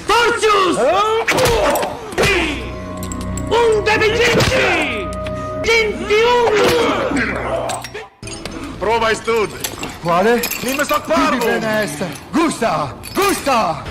Fortius! Unde viginti! Gentium! Prova e studio. Quale? Nimm sto parlo! Benesta! Gusta! Gusta!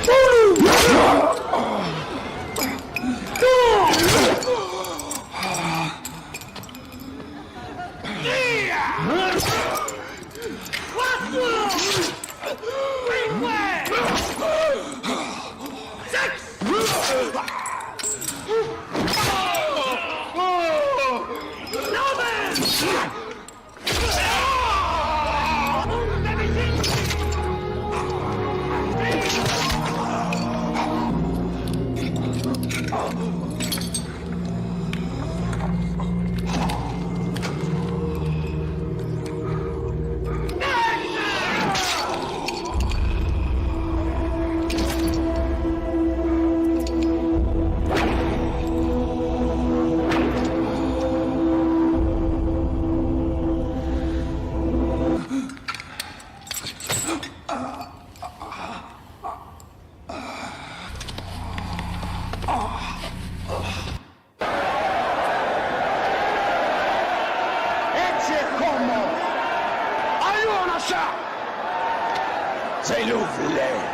S'il vous plaît.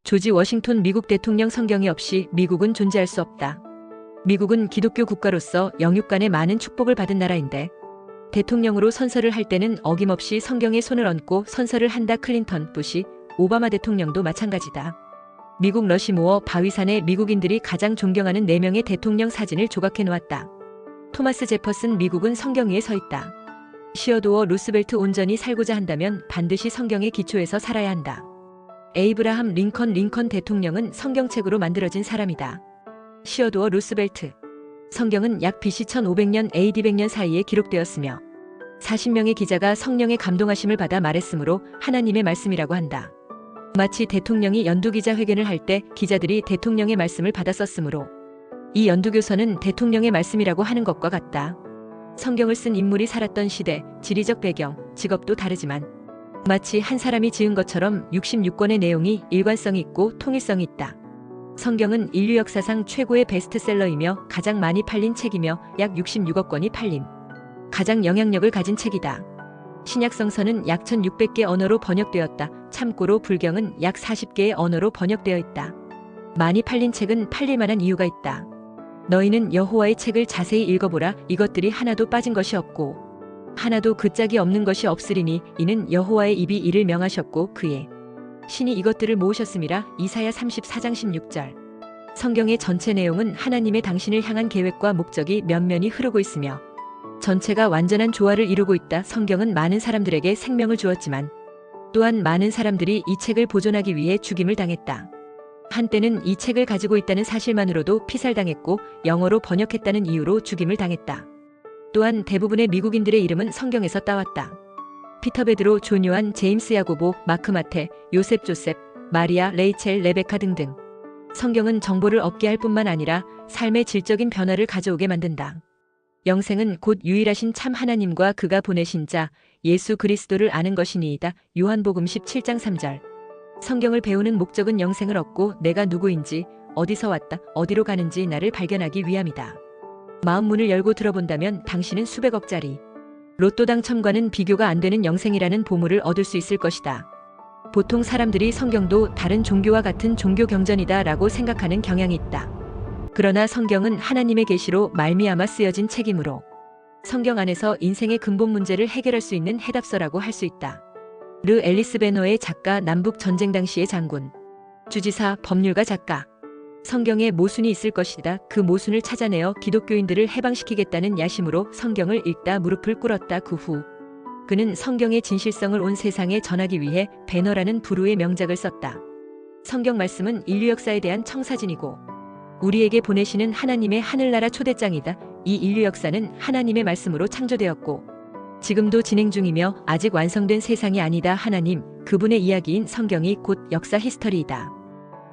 조지 워싱턴 미국 대통령 성경이 없이 미국은 존재할 수 없다. 미국은 기독교 국가로서 영육 간의 많은 축복을 받은 나라인데 대통령으로 선서를 할 때는 어김없이 성경에 손을 얹고 선서를 한다. 클린턴, 부시, 오바마 대통령도 마찬가지다. 미국 러시모어 바위산에 미국인들이 가장 존경하는 4명의 대통령 사진을 조각해 놓았다. 토마스 제퍼슨 미국은 성경 위에 서 있다. 시어도어 루스벨트 온전히 살고자 한다면 반드시 성경의 기초에서 살아야 한다. 에이브라함 링컨 대통령은 성경책으로 만들어진 사람이다. 시어도어 루스벨트. 성경은 약 BC 1500년 AD 100년 사이에 기록되었으며 40명의 기자가 성령의 감동하심을 받아 말했으므로 하나님의 말씀이라고 한다. 마치 대통령이 연두기자회견을 할 때 기자들이 대통령의 말씀을 받아 썼으므로 이 연두교서는 대통령의 말씀이라고 하는 것과 같다. 성경을 쓴 인물이 살았던 시대, 지리적 배경, 직업도 다르지만 마치 한 사람이 지은 것처럼 66권의 내용이 일관성이 있고 통일성이 있다. 성경은 인류 역사상 최고의 베스트셀러이며 가장 많이 팔린 책이며 약 66억 권이 팔림. 가장 영향력을 가진 책이다. 신약성서는 약 1600개 언어로 번역되었다. 참고로 불경은 약 40개의 언어로 번역되어 있다. 많이 팔린 책은 팔릴 만한 이유가 있다. 너희는 여호와의 책을 자세히 읽어보라. 이것들이 하나도 빠진 것이 없고 하나도 그 짝이 없는 것이 없으리니 이는 여호와의 입이 이를 명하셨고 그의 신이 이것들을 모으셨음이라. 이사야 34장 16절. 성경의 전체 내용은 하나님의 당신을 향한 계획과 목적이 면면이 흐르고 있으며 전체가 완전한 조화를 이루고 있다. 성경은 많은 사람들에게 생명을 주었지만 또한 많은 사람들이 이 책을 보존하기 위해 죽임을 당했다. 한때는 이 책을 가지고 있다는 사실만으로도 피살당했고 영어로 번역했다는 이유로 죽임을 당했다. 또한 대부분의 미국인들의 이름은 성경에서 따왔다. 피터 베드로, 존 요한, 제임스 야고보, 마크 마테, 요셉 조셉, 마리아, 레이첼, 레베카 등등. 성경은 정보를 얻게 할 뿐만 아니라 삶의 질적인 변화를 가져오게 만든다. 영생은 곧 유일하신 참 하나님과 그가 보내신 자 예수 그리스도를 아는 것이니이다. 요한복음 17장 3절. 성경을 배우는 목적은 영생을 얻고 내가 누구인지, 어디서 왔다, 어디로 가는지 나를 발견하기 위함이다. 마음 문을 열고 들어본다면 당신은 수백억짜리 로또 당첨과는 비교가 안 되는 영생이라는 보물을 얻을 수 있을 것이다. 보통 사람들이 성경도 다른 종교와 같은 종교 경전이다 라고 생각하는 경향이 있다. 그러나 성경은 하나님의 계시로 말미암아 쓰여진 책이므로 성경 안에서 인생의 근본 문제를 해결할 수 있는 해답서라고 할 수 있다. 르 앨리스 베너의 작가, 남북 전쟁 당시의 장군, 주지사, 법률가, 작가. 성경에 모순이 있을 것이다. 그 모순을 찾아내어 기독교인들을 해방시키겠다는 야심으로 성경을 읽다 무릎을 꿇었다. 그 후 그는 성경의 진실성을 온 세상에 전하기 위해 배너라는 부류의 명작을 썼다. 성경 말씀은 인류 역사에 대한 청사진이고 우리에게 보내시는 하나님의 하늘나라 초대장이다. 이 인류 역사는 하나님의 말씀으로 창조되었고 지금도 진행 중이며 아직 완성된 세상이 아니다. 하나님, 그분의 이야기인 성경이 곧 역사 히스터리이다.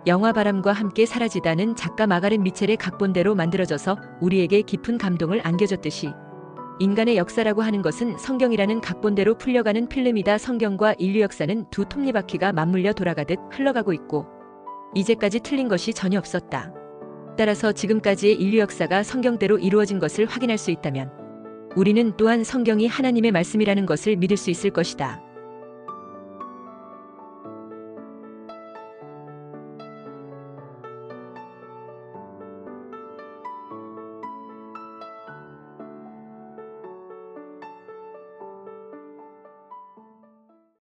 영화 바람과 함께 사라지다는 작가 마가렛 미첼의 각본대로 만들어져서 우리에게 깊은 감동을 안겨줬듯이 인간의 역사라고 하는 것은 성경이라는 각본대로 풀려가는 필름이다. 성경과 인류 역사는 두 톱니바퀴가 맞물려 돌아가듯 흘러가고 있고 이제까지 틀린 것이 전혀 없었다. 따라서 지금까지의 인류 역사가 성경대로 이루어진 것을 확인할 수 있다면 우리는 또한 성경이 하나님의 말씀이라는 것을 믿을 수 있을 것이다.